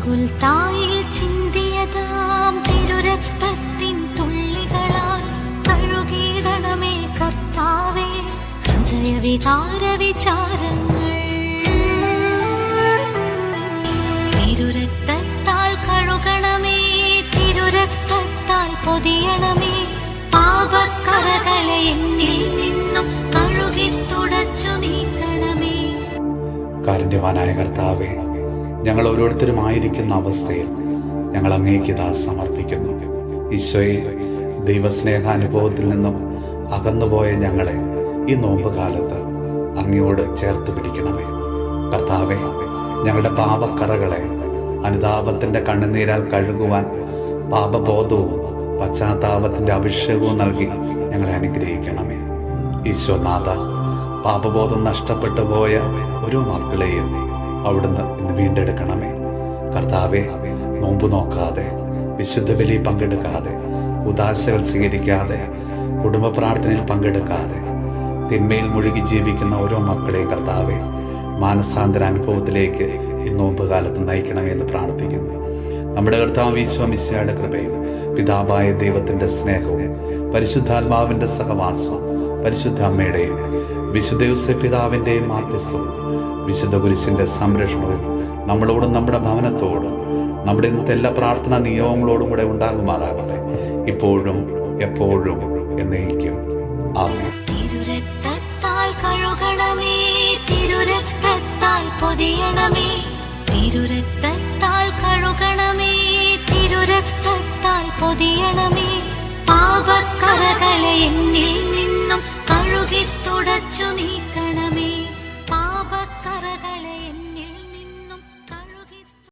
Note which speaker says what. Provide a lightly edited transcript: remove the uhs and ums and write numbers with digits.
Speaker 1: ഗൊൽഗൊൽതായിൽ ചിന്തിയതാം തിരുരക്തത്തിൻ തുള്ളികളാൽ കഴുകിയിടണമേ കർത്താവേ ഹൃദയവികാര വിചാരങ്ങൾ. തിരുരക്തത്താൽ കഴുകണമേ, തിരുരക്തത്താൽ പൊതിയണമേ, പാപക്കറകളെ എന്നിൽ നിന്നും കഴുകി തുടച്ചു നീക്കണമേ.
Speaker 2: കാരുണ്യവാനായ കർത്താവേ, ഞങ്ങൾ ഓരോരുത്തരുമായിരിക്കുന്ന അവസ്ഥയിൽ ഞങ്ങൾ അങ്ങേക്ക് ഇതാ സമർപ്പിക്കുന്നു. ഈശോയെ, ദൈവസ്നേഹാനുഭവത്തിൽ നിന്നും അകന്നുപോയ ഞങ്ങളെ ഈ നോമ്പ് കാലത്ത് അങ്ങയോട് ചേർത്ത് പിടിക്കണമേ. കർത്താവേ, ഞങ്ങളുടെ പാപക്കറകളെ അനുതാപത്തിൻ്റെ കണ്ണുനീരാൽ കഴുകുവാൻ പാപബോധവും പശ്ചാത്താപത്തിൻ്റെ അഭിഷേകവും നൽകി ഞങ്ങളെ അനുഗ്രഹിക്കണമേ. ഈശോനാഥ, പാപബോധം നഷ്ടപ്പെട്ടു പോയ ഓരോ മക്കളെയും അവിടുന്ന് ഇന്ന് വീണ്ടെടുക്കണമേ. കർത്താവെ, നോമ്പ് നോക്കാതെ, വിശുദ്ധ ബലി പങ്കെടുക്കാതെ, ഉദാശകൾ സ്വീകരിക്കാതെ, കുടുംബ പ്രാർത്ഥനയിൽ പങ്കെടുക്കാതെ തിന്മയിൽ മുഴുകി ജീവിക്കുന്ന ഓരോ മക്കളെയും കർത്താവെ മാനസാന്തര അനുഭവത്തിലേക്ക് ഈ നോമ്പ് കാലത്ത് നയിക്കണമെന്ന് പ്രാർത്ഥിക്കുന്നു. നമ്മുടെ കർത്താവ് ഈശോ മിശിഹായുടെ കൃപയും പിതാവായ ദൈവത്തിൻ്റെ സ്നേഹവും പരിശുദ്ധാത്മാവിൻ്റെ സഹവാസവും പരിശുദ്ധ അമ്മയുടെയും വിശുദ്ധ യോസേപ്പ് പിതാവിൻ്റെയും മാധ്യസ്ഥവും വിശുദ്ധ കുരിശിൻ്റെ സംരക്ഷണവും നമ്മളോടും നമ്മുടെ ഭവനത്തോടും നമ്മുടെ ഇന്നത്തെ എല്ലാ പ്രാർത്ഥനാ നിയോഗങ്ങളോടും കൂടെ ഉണ്ടാകുമാറാകട്ടെ, ഇപ്പോഴും എപ്പോഴും എന്നേക്കും. ആമേൻ.
Speaker 1: തിരുരക്തത്താൽ കഴുകണമേ, തിരുരക്തത്താൽ പൊതിയണമേ, തിരുരക്തത്താൽ കഴുകണമേ, തിരുരക്തത്താൽ പൊതിയണമേ, പാപക്കറകളെ എന്നിൽ നിന്നും കഴുകി തുടച്ചു നീക്കണം.